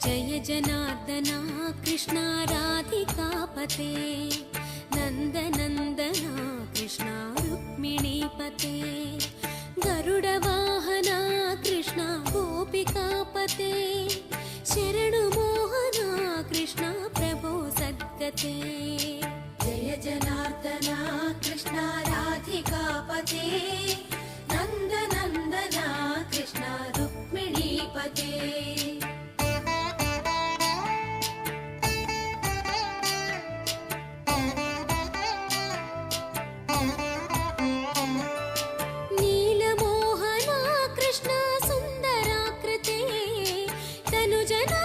जय जनार्दना कृष्णा राधिकापते नन्दनन्दना कृष्णा रुक्मिणीपते गरुडवाहना कृष्णा गोपिकापते शरणुमोहना कृष्णा प्रभो सद्गते जय जनार्दना कृष्णा राधिकापते नन्दनन्दना कृष्णा रुक्मिणीपते नीलमोहना कृष्णा सुन्दराकृते तनुजना